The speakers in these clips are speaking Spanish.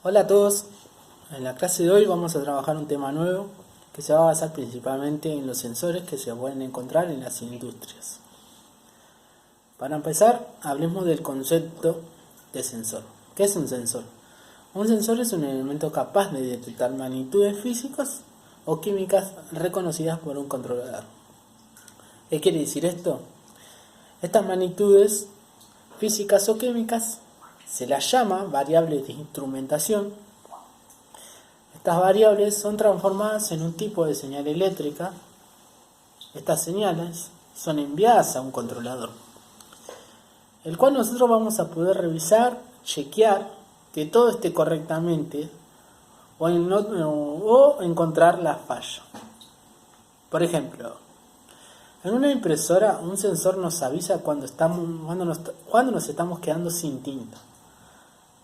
Hola a todos, en la clase de hoy vamos a trabajar un tema nuevo que se va a basar principalmente en los sensores que se pueden encontrar en las industrias. Para empezar, hablemos del concepto de sensor. ¿Qué es un sensor? Un sensor es un elemento capaz de detectar magnitudes físicas o químicas reconocidas por un controlador. ¿Qué quiere decir esto? Estas magnitudes físicas o químicas se las llama variables de instrumentación. Estas variables son transformadas en un tipo de señal eléctrica. Estas señales son enviadas a un controlador, el cual nosotros vamos a poder revisar, chequear que todo esté correctamente o encontrar la falla. Por ejemplo, en una impresora un sensor nos avisa cuando nos estamos quedando sin tinta.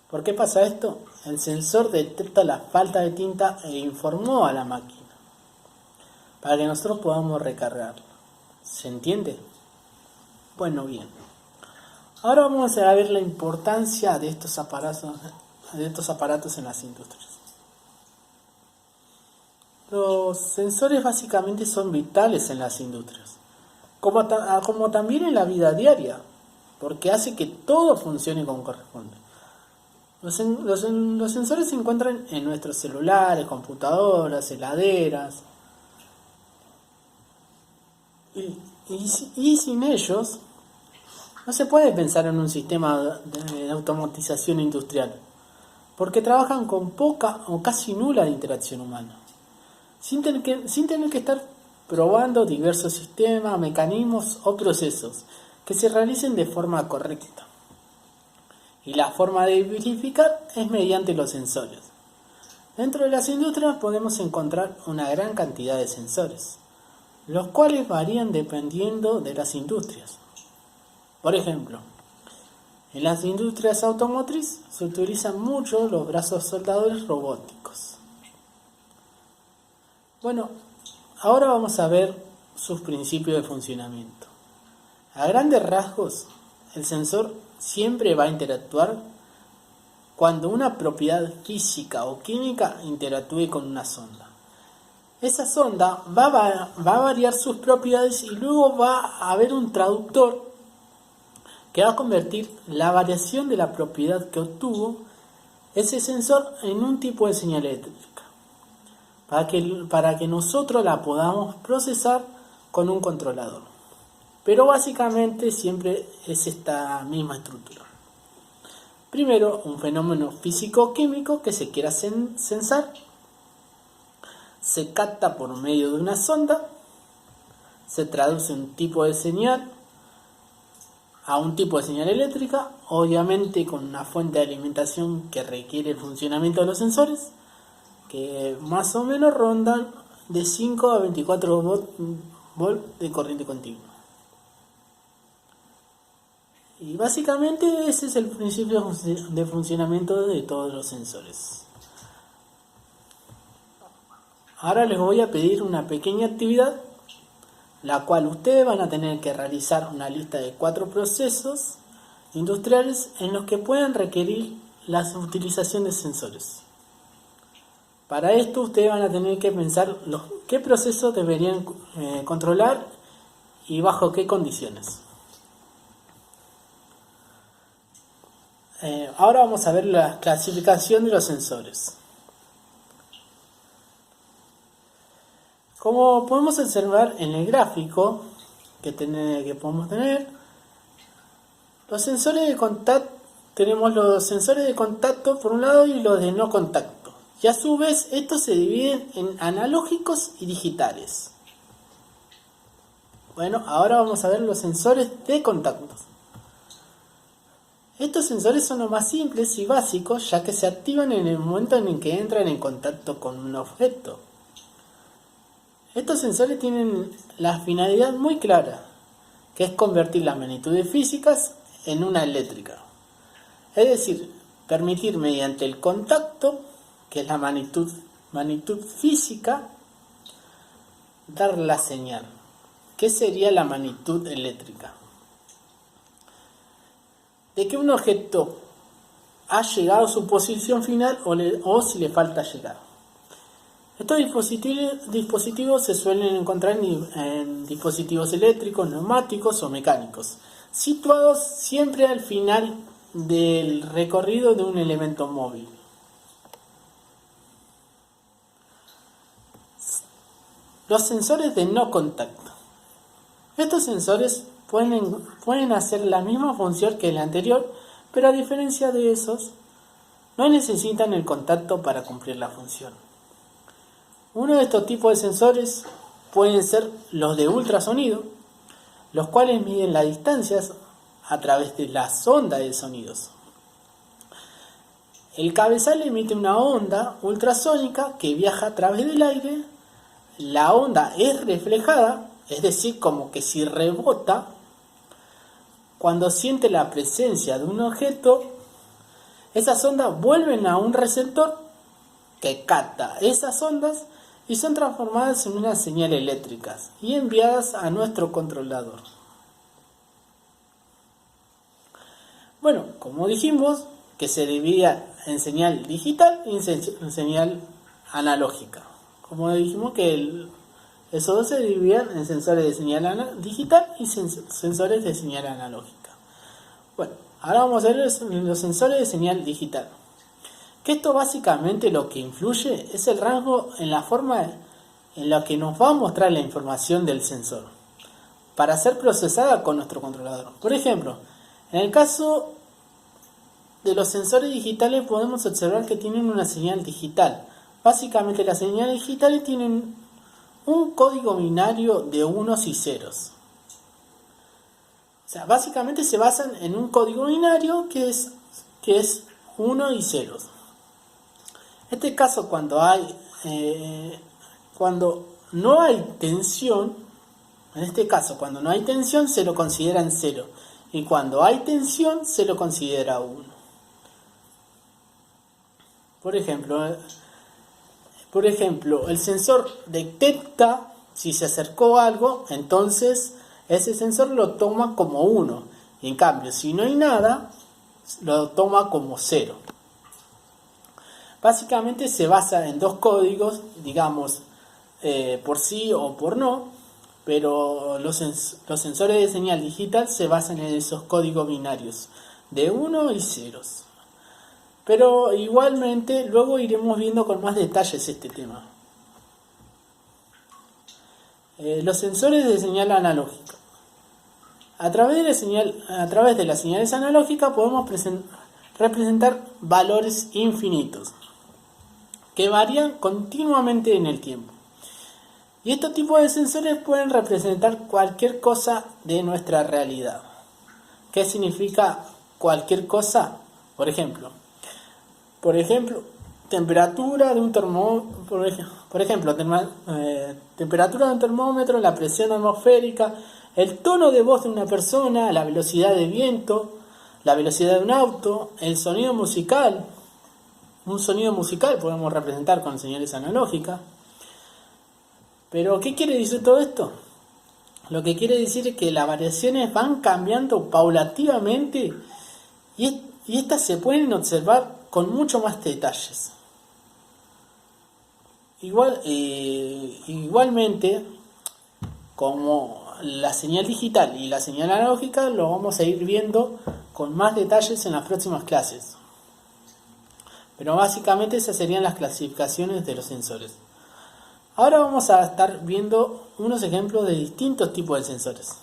¿Por qué pasa esto? El sensor detecta la falta de tinta e informó a la máquina para que nosotros podamos recargarlo. ¿Se entiende? Bueno, bien. Ahora vamos a ver la importancia de estos aparatos en las industrias. Los sensores básicamente son vitales en las industrias, como también en la vida diaria, porque hace que todo funcione como corresponde. Los sensores se encuentran en nuestros celulares, computadoras, heladeras. Y sin ellos no se puede pensar en un sistema de automatización industrial, porque trabajan con poca o casi nula interacción humana, sin tener que estar probando diversos sistemas, mecanismos o procesos que se realicen de forma correcta. Y la forma de verificar es mediante los sensores. Dentro de las industrias podemos encontrar una gran cantidad de sensores, los cuales varían dependiendo de las industrias. Por ejemplo, en las industrias automotrices se utilizan mucho los brazos soldadores robóticos. Bueno, ahora vamos a ver sus principios de funcionamiento. A grandes rasgos, el sensor siempre va a interactuar cuando una propiedad física o química interactúe con una sonda. Esa sonda va a variar sus propiedades y luego va a haber un traductor que va a convertir la variación de la propiedad que obtuvo ese sensor en un tipo de señal eléctrica, para que nosotros la podamos procesar con un controlador. Pero básicamente siempre es esta misma estructura. Primero, un fenómeno físico-químico que se quiera sensar, se capta por medio de una sonda, se traduce un tipo de señal a un tipo de señal eléctrica, obviamente con una fuente de alimentación que requiere el funcionamiento de los sensores, que más o menos rondan de 5 a 24 volts de corriente continua. Y básicamente ese es el principio de funcionamiento de todos los sensores. Ahora les voy a pedir una pequeña actividad, la cual ustedes van a tener que realizar una lista de 4 procesos industriales en los que puedan requerir la utilización de sensores. Para esto ustedes van a tener que pensar qué procesos deberían controlar y bajo qué condiciones. Ahora vamos a ver la clasificación de los sensores. Como podemos observar en el gráfico que podemos tener, los sensores de contacto, tenemos los sensores de contacto por un lado y los de no contacto. Y a su vez estos se dividen en analógicos y digitales. Bueno, ahora vamos a ver los sensores de contacto. Estos sensores son los más simples y básicos, ya que se activan en el momento en el que entran en contacto con un objeto. Estos sensores tienen la finalidad muy clara, que es convertir las magnitudes físicas en una eléctrica. Es decir, permitir mediante el contacto, que es la magnitud física, dar la señal, que sería la magnitud eléctrica. De que un objeto ha llegado a su posición final o si le falta llegar. Estos dispositivos se suelen encontrar en dispositivos eléctricos, neumáticos o mecánicos, situados siempre al final del recorrido de un elemento móvil. Los sensores de no contacto. Estos sensores pueden hacer la misma función que el anterior, pero a diferencia de esos, no necesitan el contacto para cumplir la función. Uno de estos tipos de sensores pueden ser los de ultrasonido, los cuales miden las distancias a través de las ondas de sonidos. El cabezal emite una onda ultrasónica que viaja a través del aire. La onda es reflejada, es decir, como que si rebota, cuando siente la presencia de un objeto, esas ondas vuelven a un receptor que capta esas ondas y son transformadas en unas señales eléctricas y enviadas a nuestro controlador. Bueno, como dijimos, que se dividía en señal digital y en señal analógica. Como dijimos que esos dos se dividían en sensores de señal digital y sensores de señal analógica. Bueno, ahora vamos a ver los sensores de señal digital. Que esto básicamente lo que influye es el rango en la forma en la que nos va a mostrar la información del sensor para ser procesada con nuestro controlador. Por ejemplo, en el caso de los sensores digitales podemos observar que tienen una señal digital. Básicamente las señales digitales tienen un código binario de unos y ceros. O sea, básicamente se basan en un código binario que es 1 y 0. En este caso, cuando no hay tensión, se lo considera en 0. Y cuando hay tensión, se lo considera 1. Por ejemplo, el sensor detecta si se acercó algo, entonces ese sensor lo toma como 1. Y en cambio, si no hay nada, lo toma como 0. Básicamente se basa en dos códigos, digamos, por sí o por no, pero los sensores de señal digital se basan en esos códigos binarios de 1 y 0. Pero igualmente luego iremos viendo con más detalles este tema. Los sensores de señal analógica. A través de las señales analógicas podemos representar valores infinitos que varían continuamente en el tiempo. Y estos tipos de sensores pueden representar cualquier cosa de nuestra realidad. ¿Qué significa cualquier cosa? Por ejemplo, temperatura de un temperatura de un termómetro, la presión atmosférica, el tono de voz de una persona, la velocidad de viento, la velocidad de un auto, el sonido musical. Un sonido musical podemos representar con señales analógicas. Pero, ¿qué quiere decir todo esto? Lo que quiere decir es que las variaciones van cambiando paulativamente y estas se pueden observar con mucho más detalles. Igualmente, como la señal digital y la señal analógica, lo vamos a ir viendo con más detalles en las próximas clases. Pero básicamente esas serían las clasificaciones de los sensores. Ahora vamos a estar viendo unos ejemplos de distintos tipos de sensores.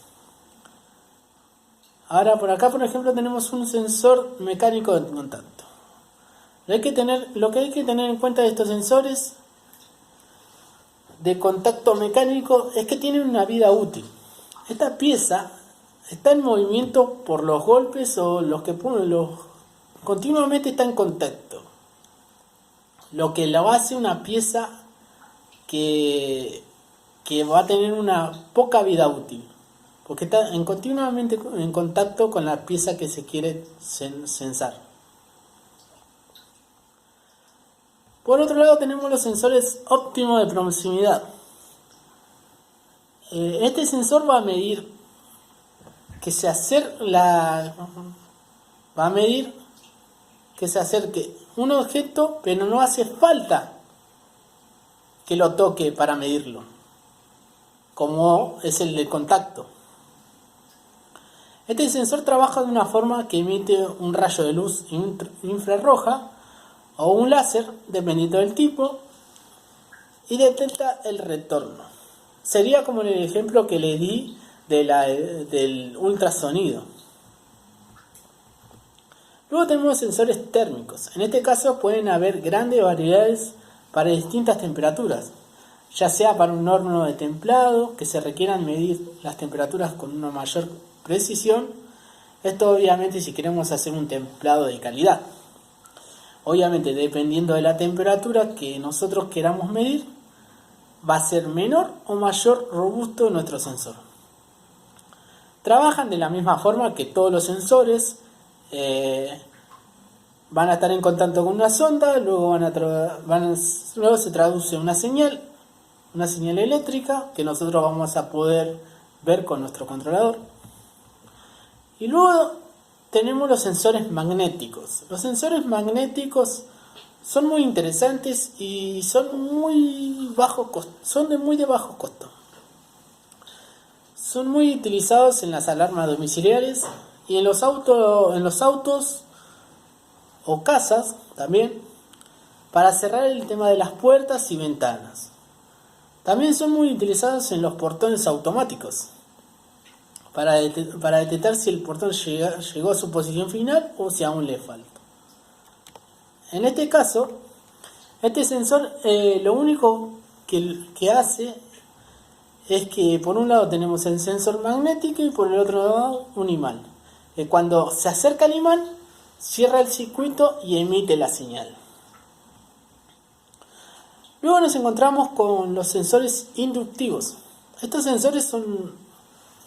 Ahora por acá, por ejemplo, tenemos un sensor mecánico de contacto. Lo que hay que tener en cuenta de estos sensores de contacto mecánico es que tienen una vida útil. Esta pieza está en movimiento por los golpes o continuamente está en contacto. Lo que lo hace una pieza que va a tener una poca vida útil, porque está continuamente en contacto con la pieza que se quiere sensar. Por otro lado tenemos los sensores óptimos de proximidad. Este sensor va a medir que se acerque un objeto, pero no hace falta que lo toque para medirlo, como es el de contacto. Este sensor trabaja de una forma que emite un rayo de luz infrarroja o un láser, dependiendo del tipo, y detecta el retorno. Sería como el ejemplo que le di del ultrasonido. Luego tenemos sensores térmicos. En este caso pueden haber grandes variedades para distintas temperaturas, ya sea para un horno de templado, que se requieran medir las temperaturas con una mayor precisión. Esto obviamente si queremos hacer un templado de calidad. Obviamente dependiendo de la temperatura que nosotros queramos medir, va a ser menor o mayor robusto nuestro sensor. Trabajan de la misma forma que todos los sensores. Van a estar en contacto con una sonda, luego luego se traduce una señal eléctrica que nosotros vamos a poder ver con nuestro controlador. Y luego tenemos los sensores magnéticos. Los sensores magnéticos son muy interesantes y son de muy bajo costo. Son muy utilizados en las alarmas domiciliares y en los autos o casas también, para cerrar el tema de las puertas y ventanas. También son muy utilizados en los portones automáticos, para detectar si el portón llegó a su posición final o si aún le falta. En este caso, este sensor lo único que hace es que por un lado tenemos el sensor magnético y por el otro lado un imán. Cuando se acerca al imán, cierra el circuito y emite la señal. Luego nos encontramos con los sensores inductivos. Estos sensores son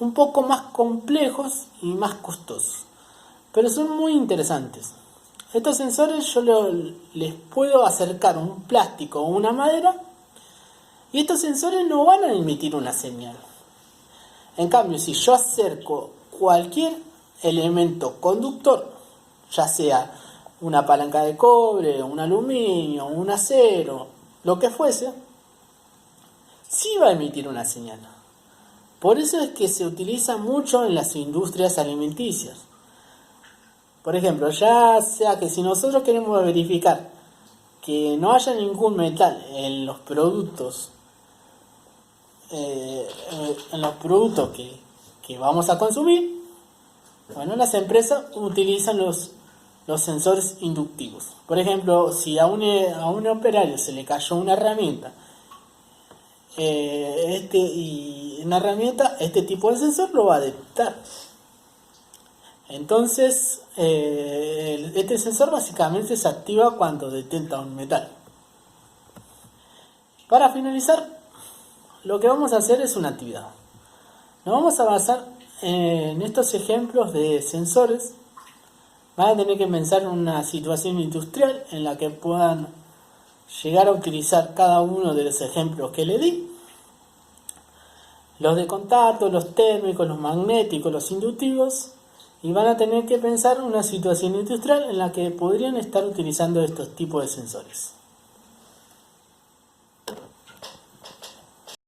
un poco más complejos y más costosos, pero son muy interesantes. Estos sensores yo les puedo acercar un plástico o una madera y estos sensores no van a emitir una señal. En cambio, si yo acerco cualquier elemento conductor, ya sea una palanca de cobre, un aluminio, un acero, lo que fuese, sí va a emitir una señal. Por eso es que se utiliza mucho en las industrias alimenticias. Por ejemplo, ya sea que si nosotros queremos verificar que no haya ningún metal en los productos, que vamos a consumir, bueno, las empresas utilizan los sensores inductivos. Por ejemplo, si a un operario se le cayó una herramienta, este tipo de sensor lo va a detectar. Entonces, este sensor básicamente se activa cuando detecta un metal. Para finalizar, lo que vamos a hacer es una actividad. Nos vamos a basar en estos ejemplos de sensores. Van a tener que pensar en una situación industrial en la que puedan llegar a utilizar cada uno de los ejemplos que le di. Los de contacto, los térmicos, los magnéticos, los inductivos. Y van a tener que pensar en una situación industrial en la que podrían estar utilizando estos tipos de sensores.